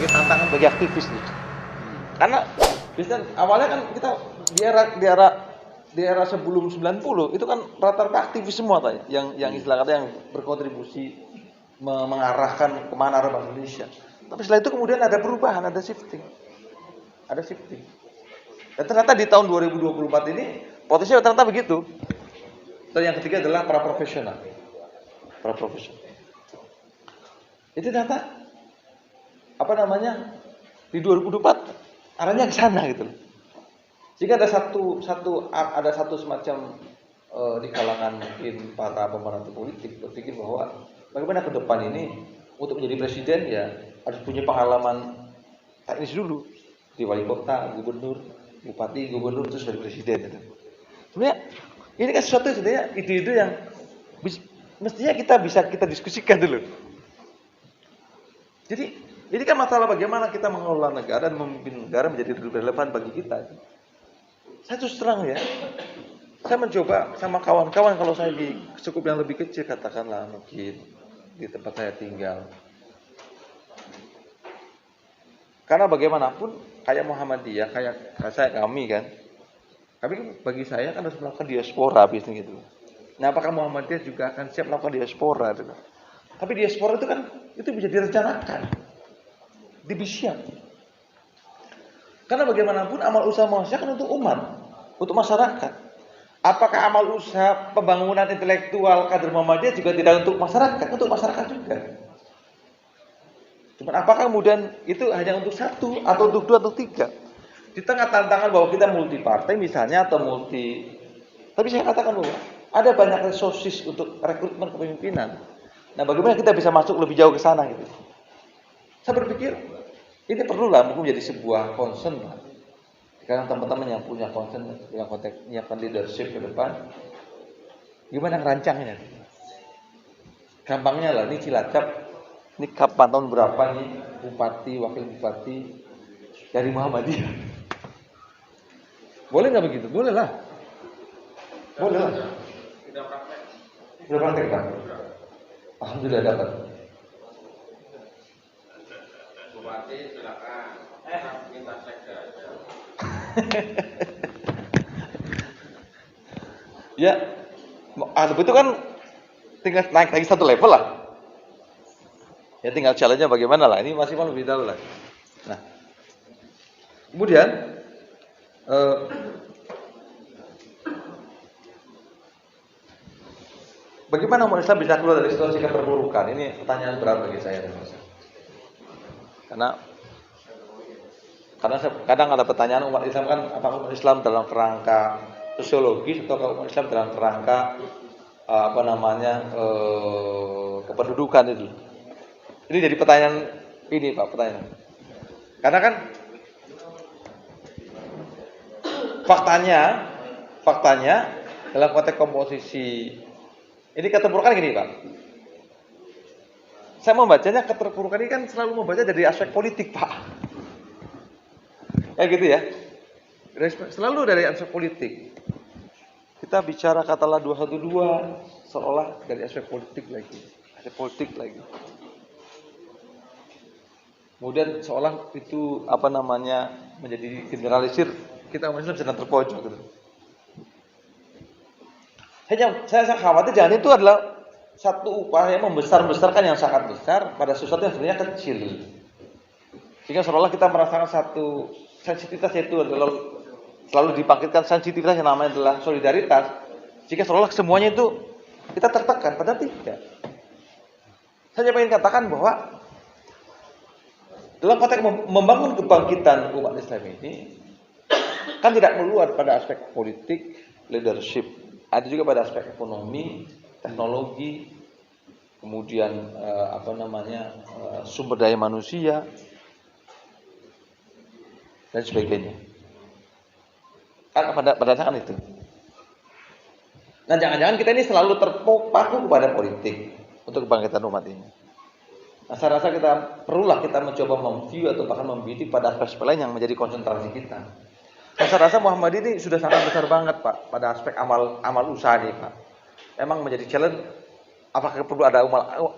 sebagai tantangan bagi aktivis nih. Karena biasanya awalnya kan kita di era sebelum 90 itu kan rata-rata aktivis semua tanya, yang istilah kata yang berkontribusi mengarahkan kemana arah Bank Indonesia. Tapi setelah itu kemudian ada perubahan, ada shifting. Dan ternyata di tahun 2024 ini potensinya ternyata begitu. Dan yang ketiga adalah para profesional. Itu ternyata di 2024 arahnya ke sana gitu loh. Jika ada satu semacam di kalangan mungkin para pemerhati politik berpikir bahwa bagaimana ke depan ini untuk menjadi presiden ya harus punya pengalaman teknis dulu di wali kota, gubernur, bupati, gubernur terus jadi presiden gitu. Sebenarnya ini kan sesuatu sebenarnya ide-ide yang mestinya kita diskusikan dulu. Jadi ini kan masalah bagaimana kita mengelola negara dan memimpin negara menjadi relevan bagi kita. Saya terus terang ya, saya mencoba sama kawan-kawan kalau saya di cukup yang lebih kecil katakanlah mungkin di tempat saya tinggal. Karena bagaimanapun kayak Muhammadiyah, kayak kami kan bagi saya kan harus melakukan diaspora bisnis gitu. Nah, apakah Muhammadiyah juga akan siap melakukan diaspora? Gitu. Tapi diaspora itu kan itu bisa direncanakan, siap. Karena bagaimanapun amal usaha manusia kan untuk umat, untuk masyarakat. Apakah amal usaha pembangunan intelektual kader Muhammadiyah juga tidak untuk masyarakat juga. Cuman apakah kemudian itu hanya untuk satu atau untuk dua atau tiga? Di tengah tantangan bahwa kita multi partai misalnya atau tapi saya katakan bahwa ada banyak resources untuk rekrutmen kepemimpinan. Nah, bagaimana kita bisa masuk lebih jauh ke sana gitu? Saya berpikir ini perlulah mungkin menjadi sebuah concern lah. Karena teman-teman yang punya concern dalam konteks menyiapkan leadership ke depan, gimana ngerancangnya? Gampangnya lah, ini Cilacap, ini kapan tahun berapa nih bupati, wakil bupati dari Muhammadiyah? Boleh nggak begitu? Boleh lah. Sudah praktek kan? Alhamdulillah dapat. Bupati silakan. Minta sekda aja. Ya, itu kan tinggal naik lagi satu level lah. Ya tinggal challenge-nya bagaimana lah. Ini masih mau lebih dahulu lah. Nah, kemudian bagaimana umat Islam bisa keluar dari situasi keterpurukan? Ini pertanyaan berat bagi saya. Karena kadang ada pertanyaan umat Islam kan, apakah umat Islam dalam kerangka sosiologis atau umat Islam dalam kerangka kependudukan itu. Ini jadi pertanyaan ini Pak, pertanyaan. Karena kan faktanya dalam konteks komposisi ini keterpurukan gini Pak. Saya membacanya keterpurukan ini kan selalu membaca dari aspek politik Pak. Ya gitu ya. Selalu dari aspek politik. Kita bicara katalah 212 seolah dari aspek politik lagi. Kemudian seolah itu menjadi generalisir kita Muslim sedang terpojok gitu. Saya khawatir jangan itu adalah satu upaya membesar-besarkan yang sangat besar pada sesuatu yang sebenarnya kecil. Sehingga seolah kita merasakan satu sensitivitas yaitu adalah selalu dibangkitkan sensitivitas yang namanya adalah solidaritas. Jika seolah semuanya itu kita tertekan, padahal tidak. Saya ingin katakan bahwa dalam konteks membangun kebangkitan umat Islam ini kan tidak melulu pada aspek politik, leadership, ada juga pada aspek ekonomi, teknologi, kemudian sumber daya manusia dan sebagainya. Kan pada dasarnya itu. Nah, jangan-jangan kita ini selalu terpaku kepada politik untuk kebangkitan umat ini. Nah, saya rasa perlulah kita mencoba memview atau bahkan membidik pada aspek lain yang menjadi konsentrasi kita. Nah, saya rasa Muhammadiyah ini sudah sangat besar banget Pak pada aspek amal usaha nih Pak. Memang menjadi challenge apakah perlu ada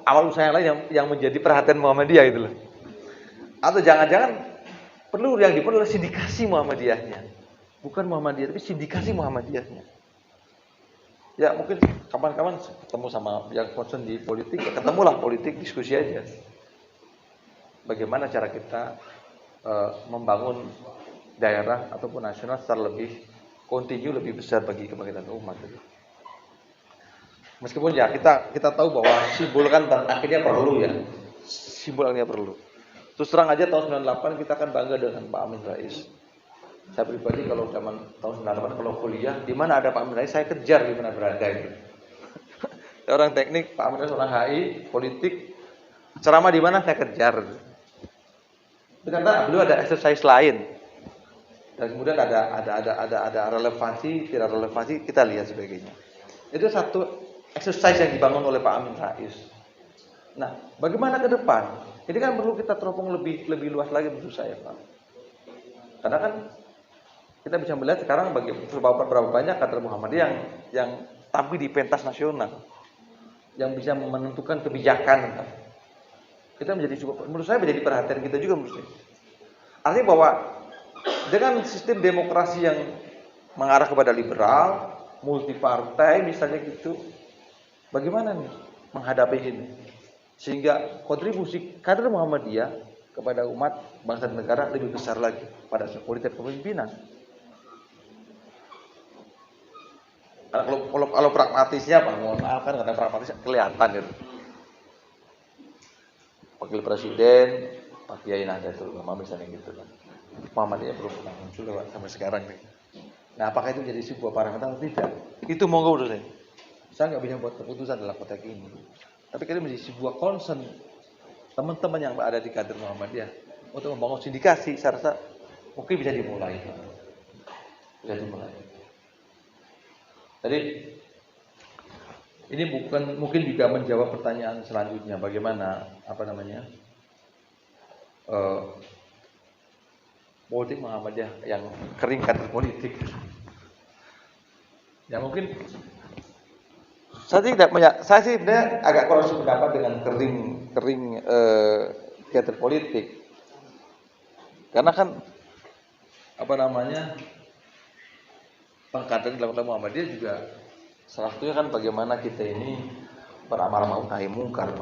amal usaha yang lain yang menjadi perhatian Muhammadiyah gitu loh. Atau jangan-jangan perlu yang diperlukan adalah sindikasi Muhammadiyahnya. Bukan Muhammadiyah, tapi sindikasi Muhammadiyahnya. Ya mungkin kapan-kapan ketemu sama yang concern di politik, ya ketemulah politik, diskusi aja. Bagaimana cara kita membangun daerah ataupun nasional secara lebih kontinu, lebih besar bagi kebangkitan umat. Meskipun ya kita tahu bahwa simbol kan akhirnya perlu ya. Simbol akhirnya perlu. Terus terang aja tahun 98 kita akan bangga dengan Pak Amin Rais. Saya pribadi kalau zaman tahun 98 kalau kuliah di mana ada Pak Amin Rais saya kejar di mana berada gitu. Orang teknik, Pak Amin Rais orang HI, politik, ceramah di mana saya kejar. Karena beliau ada exercise lain. Dan kemudian ada relevansi, tidak relevansi kita lihat sebagainya. Itu satu exercise yang dibangun oleh Pak Amin Rais. Nah, bagaimana ke depan? Ini kan perlu kita teropong lebih luas lagi menurut saya, Pak. Karena kan kita bisa melihat sekarang berapa banyak kader Muhammadiyah yang tampil di pentas nasional, yang bisa menentukan kebijakan. Kita menurut saya menjadi perhatian kita juga menurut saya. Artinya bahwa dengan sistem demokrasi yang mengarah kepada liberal, multi partai misalnya gitu, bagaimana nih menghadapi ini? Sehingga kontribusi kader Muhammadiyah kepada umat, bangsa dan negara lebih besar lagi pada politik kepemimpinan. Kalau pragmatisnya, Pak, mohon maaf kan karena pragmatisnya kelihatan gitu. Wakil Presiden, Pak Kiai Nahdlatul Ulama misalnya gitu kan. Muhammadiyah belum pernah muncul sampai sekarang nih. Nah, apakah itu menjadi sebuah parameter atau tidak? Itu monggo menurut saya. Saya nggak bisa buat keputusan dalam konteks ini. Tapi ini menjadi sebuah concern teman-teman yang ada di kader Muhammadiyah untuk membangun sindikasi. Saya rasa mungkin bisa dimulai. Bisa dimulai. Jadi ini mungkin juga menjawab pertanyaan selanjutnya, bagaimana politik Muhammadiyah yang kering kader politik. Ya mungkin saya sih sebenarnya agak kurang sependapat dengan kering kader politik. Karena kan pengkaderan dalam Muhammadiyah juga salah satunya kan bagaimana kita ini beramar ma'ruf nahi mungkar.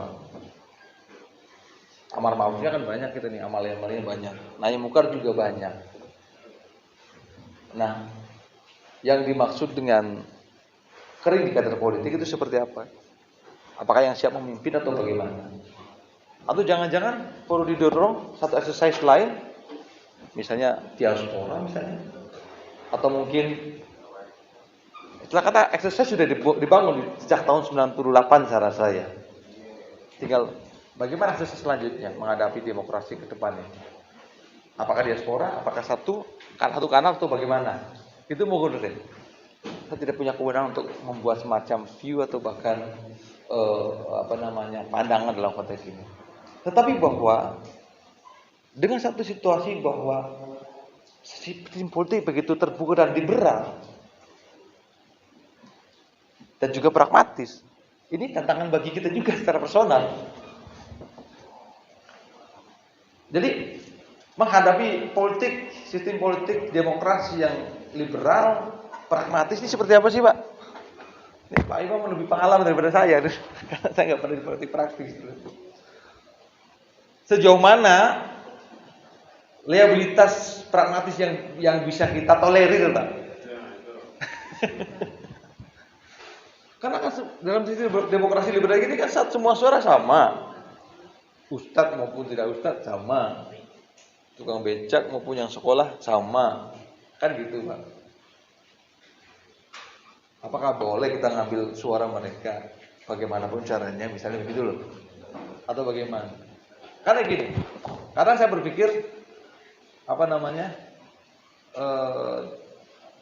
Amar ma'rufnya kan banyak kita nih, amal-amalnya banyak. Nahi mungkar juga banyak. Nah, yang dimaksud dengan kering di kader politik itu seperti apa? Apakah yang siap memimpin atau bagaimana? Atau jangan-jangan perlu didorong satu exercise lain, misalnya diaspora misalnya, atau mungkin setelah kata exercise sudah dibangun sejak tahun 98 saya rasa ya. Tinggal bagaimana exercise selanjutnya menghadapi demokrasi ke depannya. Apakah diaspora, apakah satu kanal atau bagaimana? Itu mohon deh. Saya tidak punya kewenangan untuk membuat semacam view atau bahkan pandangan dalam konteks ini. Tetapi bahwa dengan satu situasi bahwa sistem politik begitu terbuka dan liberal dan juga pragmatis, ini tantangan bagi kita juga secara personal. Jadi menghadapi sistem politik demokrasi yang liberal, pragmatis ini seperti apa sih, Pak? Ini Pak Imam lebih pengalaman daripada saya, karena saya nggak pernah di politik praktis. Sejauh mana liabilitas pragmatis yang bisa kita tolerir, Pak? Karena kan dalam sistem demokrasi liberal ini kan semua suara sama. Ustadz maupun tidak ustadz sama. Tukang becak maupun yang sekolah sama. Kan gitu, Pak. Apakah boleh kita ngambil suara mereka bagaimanapun caranya, misalnya begitu loh. Atau bagaimana? Karena gini. Karena saya berpikir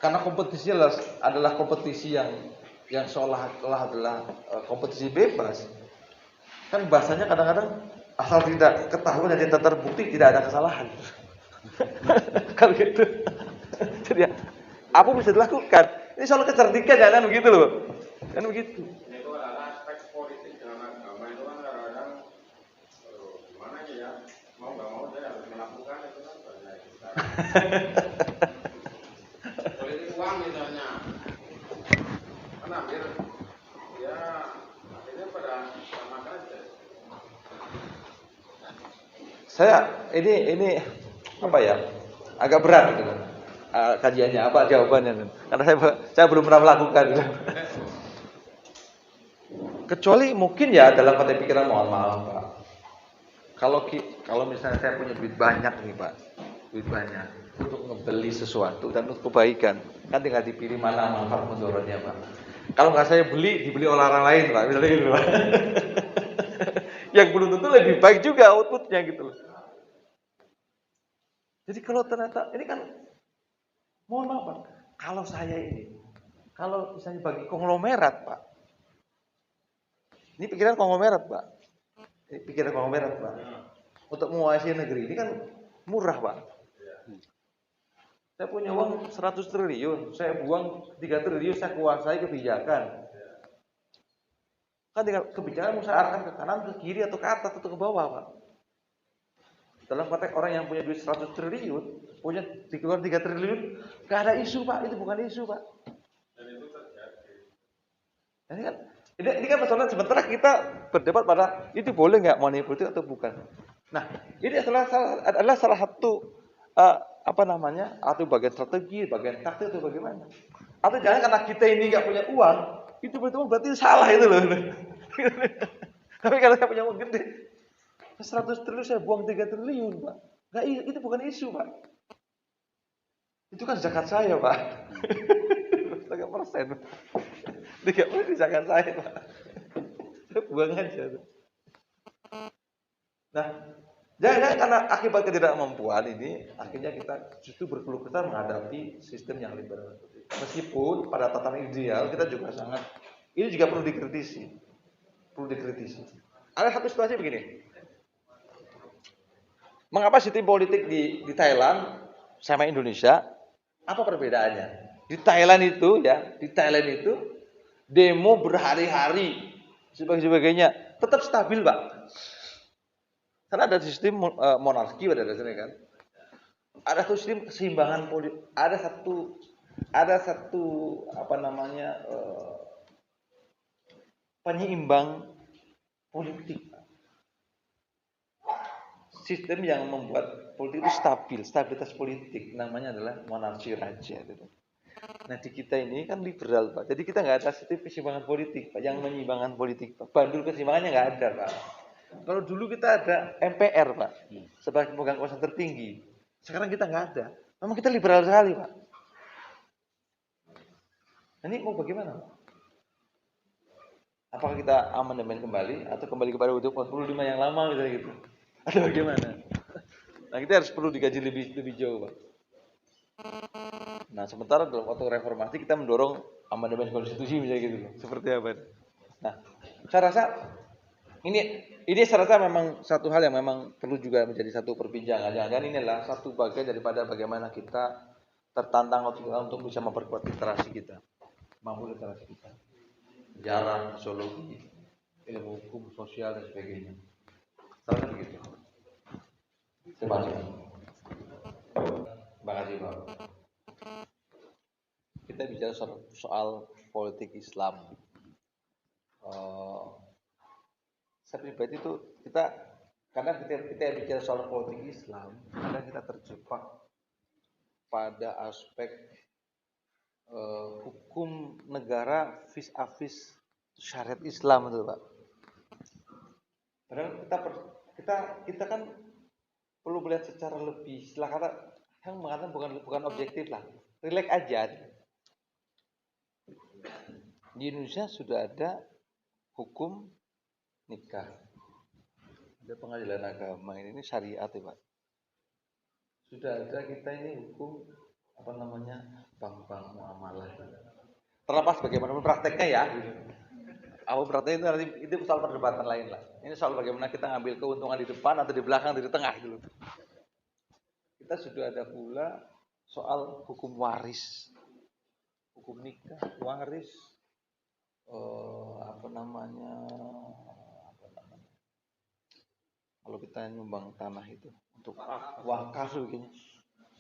karena kompetisi adalah kompetisi yang seolah-olah adalah kompetisi bebas. Kan bahasanya kadang-kadang asal tidak ketahuan dan tidak terbukti tidak ada kesalahan. Kalau gitu. Jadi apa bisa dilakukan? Ini soal kecerdikan ya kan begitu loh. Kan begitu. Itu adalah aspek politik dalam agama itu kan kadang-kadang gimana aja ya, mau nggak mau saya harus melakukan itu kan banyak. Politik uang misalnya, kan hampir ya akhirnya pada sama aja. Saya ini apa ya? Agak berat gitu. Kajiannya apa jawabannya? Karena saya belum pernah melakukan. Kecuali mungkin ya dalam konteks pikiran, mohon maaf Pak. Kalau misalnya saya punya duit banyak nih Pak, duit banyak untuk ngebeli sesuatu dan untuk kebaikan, kan tinggal dipilih mana manfaat mudaratnya Pak. Kalau nggak saya beli, dibeli oleh orang lain Pak, misalnya gitu Pak. Yang belum tentu lebih baik juga outputnya gitu loh. Jadi kalau ternyata ini kan, mohon maaf Pak, kalau misalnya bagi konglomerat Pak, ini pikiran konglomerat Pak, untuk menguasai negeri ini kan murah Pak. Saya punya uang 100 triliun, saya buang 3 triliun, saya kuasai kebijakan. Kan tinggal kebijakan mau saya arahkan ke kanan, ke kiri, atau ke atas, atau ke bawah Pak. Dalam konteks orang yang punya duit 100 triliun, punya dikeluarkan 3 triliun, gak ada isu Pak, itu bukan isu Pak. Dan itu terjadi. Ini kan masalah, sementara kita berdebat pada itu boleh nggak money politik atau bukan. Nah, ini adalah salah satu atau bagian strategi, bagian taktik atau bagaimana. Atau jangan karena kita ini nggak punya uang, itu berarti salah itu loh. Tapi kalau saya punya uang gede, 100 triliun saya buang 3 triliun Pak. Nggak, itu bukan isu Pak. Itu kan zakat saya Pak. 3%. 3% zakat saya Pak. Buang aja. Nah, jangan karena akibat ketidakmampuan ini, akhirnya kita justru berkeluh kesah menghadapi sistem yang liberal. Meskipun pada tatanan ideal kita juga ini juga perlu dikritisi. Ada satu situasi begini. Mengapa sistem politik di Thailand sama Indonesia? Apa perbedaannya? Di Thailand itu demo berhari-hari sebagainya tetap stabil Pak. Karena ada sistem monarki pada dasarnya kan. Ada sistem keseimbangan politik, ada satu penyeimbang politik. Sistem yang membuat politik itu stabil, stabilitas politik namanya adalah monarki raja gitu. Nah di kita ini kan liberal Pak, jadi kita nggak ada sistem keseimbangan politik Pak, yang menyeimbangkan politik Pak. Bandul keseimbangannya nggak ada Pak. Kalau dulu kita ada MPR Pak, sebagai pemegang kuasa tertinggi. Sekarang kita nggak ada. Memang kita liberal sekali Pak. Nah, ini mau bagaimana Pak? Apakah kita amandemen kembali atau kembali kepada UUD 45 yang lama misalnya gitu? Atau bagaimana? Nah kita harus perlu dikaji lebih jauh Pak. Nah sementara dalam waktu reformasi kita mendorong amandemen konstitusi misalnya gitu loh. Seperti apa? Nah saya rasa ini saya rasa memang satu hal yang memang perlu juga menjadi satu perbincangan. Jangan-jangan inilah satu bagian daripada bagaimana kita tertantang untuk bisa memperkuat literasi kita, mampu literasi kita, sejarah, sosiologi, ilmu hukum, sosial dan sebagainya. Salah begitu. Terima kasih. Terima kasih Pak. Kita bicara soal politik Islam. Saya pribadi itu karena kita bicara soal politik Islam, kadang kita terjebak pada aspek hukum negara vis-a-vis syariat Islam itu Pak. Padahal kita kan perlu melihat secara lebih, istilah kata yang mengatakan bukan objektif lah, relax aja. Di Indonesia sudah ada hukum nikah, ada pengadilan agama, ini syariat ya Pak. Sudah ada kita ini hukum bank muamalah. Terlepas bagaimana prakteknya ya. Apa prakteknya itu soal perdebatan lain lah. Ini soal bagaimana kita ngambil keuntungan di depan atau di belakang atau di tengah gitu. Kita sudah ada pula soal hukum waris, hukum nikah, waris, Kalau kita nyumbang tanah itu untuk wakaf begini.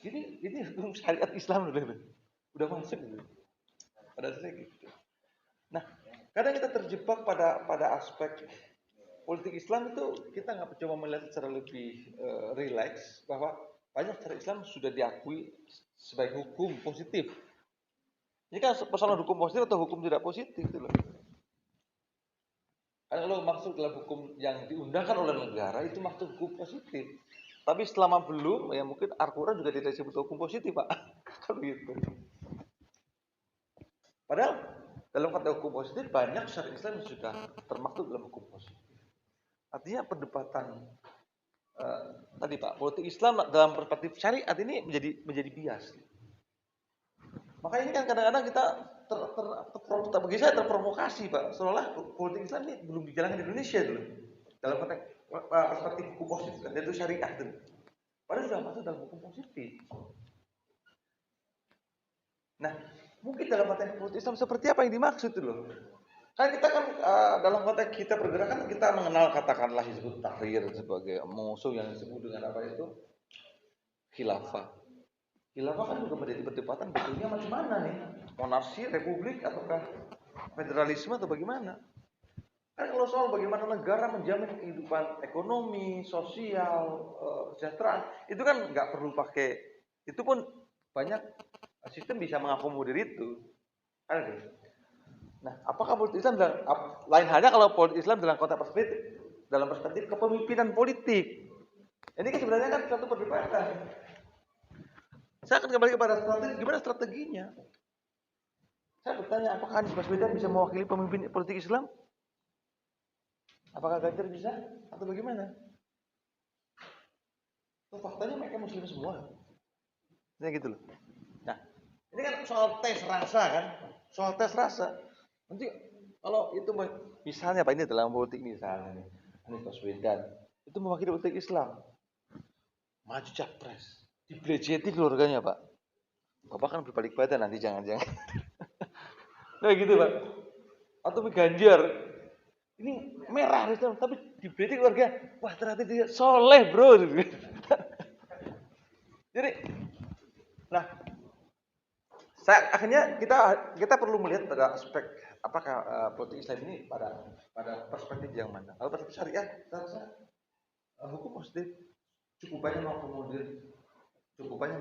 Ini hukum syariat Islam udah masuk gitu. Pada dasarnya gitu. Nah, kadang kita terjebak pada aspek politik Islam itu kita nggak coba melihat secara lebih rileks bahwa banyak cara Islam sudah diakui sebagai hukum positif. Ini kan persoalan hukum positif atau hukum tidak positif itu loh. Karena kalau maksud dalam hukum yang diundangkan oleh negara itu maksud hukum positif. Tapi selama belum, ya mungkin Al-Quran juga tidak disebut hukum positif, Pak. Kalau gitu. Padahal dalam kata hukum positif banyak syariat Islam yang sudah termaktub dalam hukum positif. Artinya perdebatan tadi Pak, politik Islam dalam perspektif syariat ini menjadi bias. Makanya ini kan kadang-kadang kita bagi saya terprovokasi Pak, seolah politik Islam ini belum dijalankan di Indonesia dulu. Dalam konteks perspektif hukum positif, yaitu syariah dulu. Padahal sudah masuk dalam hukum positif. Nah, mungkin dalam konteks politik Islam seperti apa yang dimaksud dulu? Kan kita kan dalam konteks kita bergerak kan kita mengenal katakanlah Hizbut Tahrir sebagai musuh yang disebut dengan apa itu khilafah. Khilafah kan juga menjadi perdebatan betulnya macam mana nih? Monarki, republik, ataukah federalisme atau bagaimana? Kan kalau soal bagaimana negara menjamin kehidupan ekonomi, sosial, kesejahteraan, itu kan nggak perlu pakai, itu pun banyak sistem bisa mengakomodir itu. Ada. Nah, apakah politik Islam lain halnya kalau politik Islam dalam konteks perspektif kepemimpinan politik? Ini kan sebenarnya kan suatu perdebatan. Saya akan kembali kepada strategi, gimana strateginya? Saya bertanya, apakah Anies Baswedan bisa mewakili pemimpin politik Islam? Apakah Ganjar bisa? Atau bagaimana? Faktanya mereka muslim semua. Nah gitu loh. Nah, ini kan soal tes rasa kan? Soal tes rasa. Nanti kalau itu misalnya Pak, ini dalam politik misalnya nih, Anies Baswedan itu mewakili politik Islam. Maju capres. Dibelejeti keluarganya Pak. Bapak kan berbalik badan nanti jangan-jangan. Nah gitu Pak. Atau Ganjar. Ini merah tapi dibelejeti keluarga. Wah ternyata dia soleh bro. Jadi, nah, akhirnya kita perlu melihat pada aspek apakah politik Islam ini pada perspektif yang mana. Kalau perspektif syariah, saya rasa hukum positif cukup banyak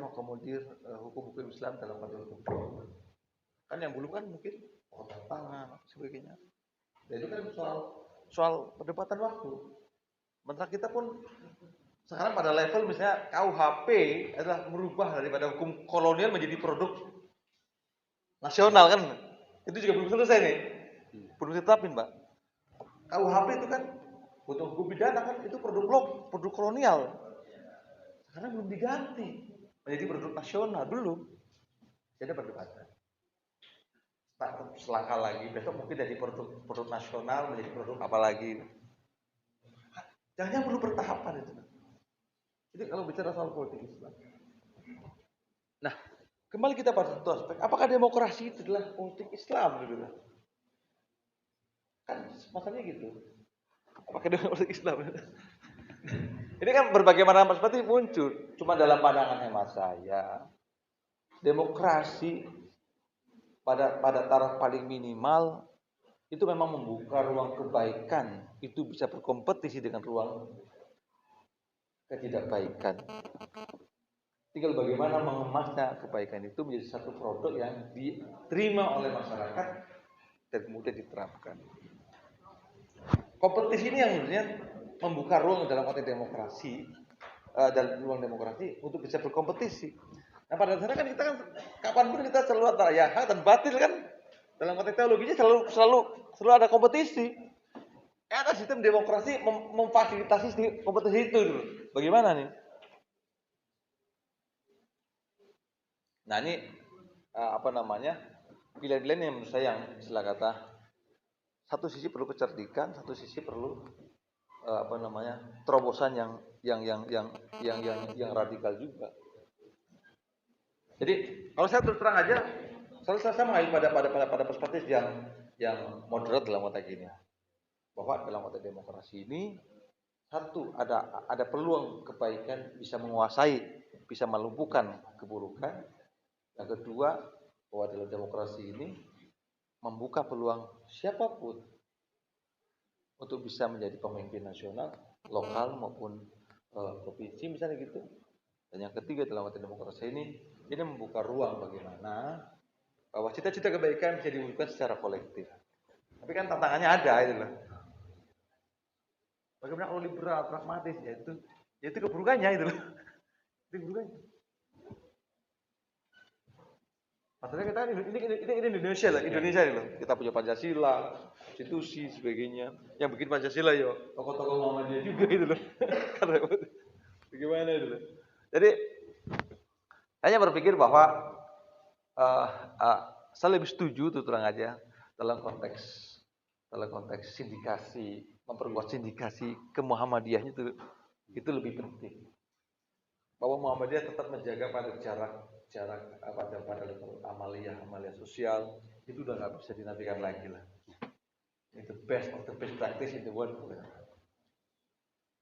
mengakomodir hukum-hukum Islam dalam konteks hukum. Kan yang belum kan mungkin potong tangan sebagainya. Dan itu kan soal perdebatan waktu. Sementara kita pun sekarang pada level misalnya KUHP adalah merubah daripada hukum kolonial menjadi produk nasional kan. Itu juga belum selesai nih. Belum ditetapin, Pak. KUHP itu kan untuk hukum pidana kan itu produk kolonial. Karena belum diganti menjadi produk nasional, belum. Jadi perdebatan. Selangkah lagi, besok mungkin dari produk nasional menjadi produk apa lagi. Jangan perlu bertahapan itu. Jadi kalau bicara soal politik Islam. Nah, kembali kita pada satu aspek. Apakah demokrasi itu adalah politik Islam? Gitu? Kan masalahnya gitu. Apakah demokrasi Islam? Ini kan berbagai macam perspektif muncul. Cuma dalam pandangan hemat saya, demokrasi pada taraf paling minimal itu memang membuka ruang kebaikan. Itu bisa berkompetisi dengan ruang ketidakbaikan. Tinggal bagaimana mengemasnya kebaikan itu menjadi satu produk yang diterima oleh masyarakat dan kemudian diterapkan. Kompetisi ini yang sebenarnya membuka ruang dalam konteks demokrasi dan ruang demokrasi untuk bisa berkompetisi. Nah pada dasarnya kan kita kan kapanpun kita selalu antara ya hak dan batil kan dalam konteks teologinya selalu ada kompetisi. Ada sistem demokrasi memfasilitasi kompetisi itu dulu. Bagaimana nih? Nah ini pilihan-pilihan yang menurut saya yang istilah kata satu sisi perlu kecerdikan, satu sisi perlu terobosan yang radikal juga. Jadi kalau saya terus terang aja, saya mengambil pada perspektif yang moderat dalam konteks ini, bahwa dalam konteks demokrasi ini Satu, ada peluang kebaikan bisa menguasai, bisa melumpuhkan keburukan. Yang kedua, bahwa dalam demokrasi ini membuka peluang siapapun untuk bisa menjadi pemimpin nasional, lokal maupun provinsi misalnya gitu. Dan yang ketiga dalam arti demokrasi ini membuka ruang bagaimana bahwa cita-cita kebaikan bisa diwujudkan secara kolektif. Tapi kan tantangannya ada itu loh. Bagaimana kalau liberal, pragmatis, yaitu keburukannya itu loh. Itu keburukannya. Maksudnya kita ini Indonesia lah, Indonesia ini loh. Kita punya Pancasila, konstitusi, sebagainya. Yang bikin Pancasila ya tokoh-tokoh Muhammadiyah juga itu loh. Bagaimana itu loh. Jadi hanya berpikir bahwa saya lebih setuju tuh terang aja dalam konteks sindikasi, memperkuat sindikasi ke Muhammadiyahnya itu lebih penting. Bahwa Muhammadiyah tetap menjaga pada jarak pada level amalia sosial itu udah nggak bisa dinafikan lagi lah. Itu best of the best practice in the world.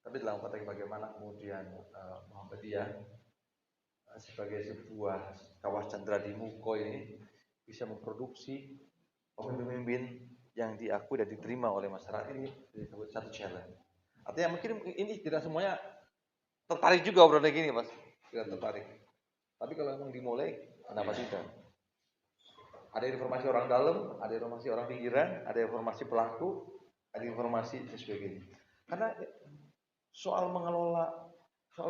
Tapi dalam konteks bagaimana kemudian Muhammadiyah sebagai sebuah kawas candra di Muko ini bisa memproduksi pemimpin yang diakui dan diterima oleh masyarakat ini disebut satu challenge. Artinya mungkin ini tidak semuanya tertarik juga obrolan gini, Mas. Tidak tertarik. Tapi kalau memang dimulai, kenapa tidak? Ada informasi orang dalam, ada informasi orang pinggiran, ada informasi pelaku, ada informasi dan sebagainya. Karena soal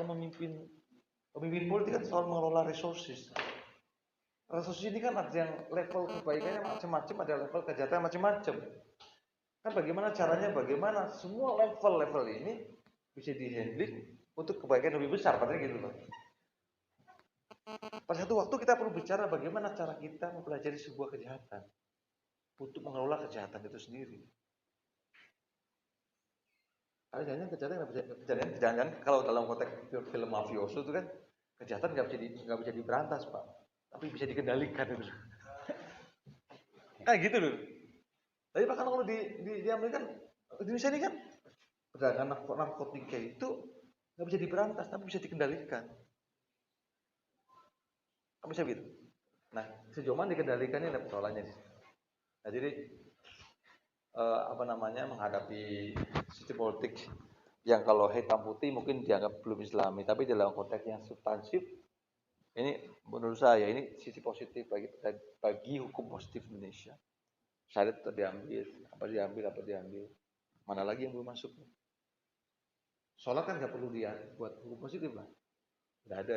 memimpin politik kan soal mengelola resources. Resources ini kan ada yang level kebaikannya macam-macam, ada level kejahatan macam-macam. Kan bagaimana semua level ini bisa dihandle untuk kebaikan lebih besar, padahal gitu loh. Pada satu waktu kita perlu bicara bagaimana cara kita mempelajari sebuah kejahatan untuk mengelola kejahatan itu sendiri. Karena kejahatan kalau dalam konteks film mafioso itu kan kejahatan nggak bisa diberantas, Pak, tapi bisa dikendalikan itu. Kan gitu loh. Tapi bahkan kalau di Amerika kan, Indonesia ini kan perdagangan narkotika itu nggak bisa diberantas, tapi bisa dikendalikan. Kamu bisa gitu. Nah, sejauh mana dikendalikannya ada persoalannya. Nah, jadi menghadapi sistem politik yang kalau hitam putih mungkin dianggap belum Islami, tapi dalam konteks yang substansif ini menurut saya ini sisi positif bagi hukum positif Indonesia. Syariat diambil, apa diambil. Mana lagi yang belum masuk? Sholat kan nggak perlu dia buat hukum positif lah. Nggak ada.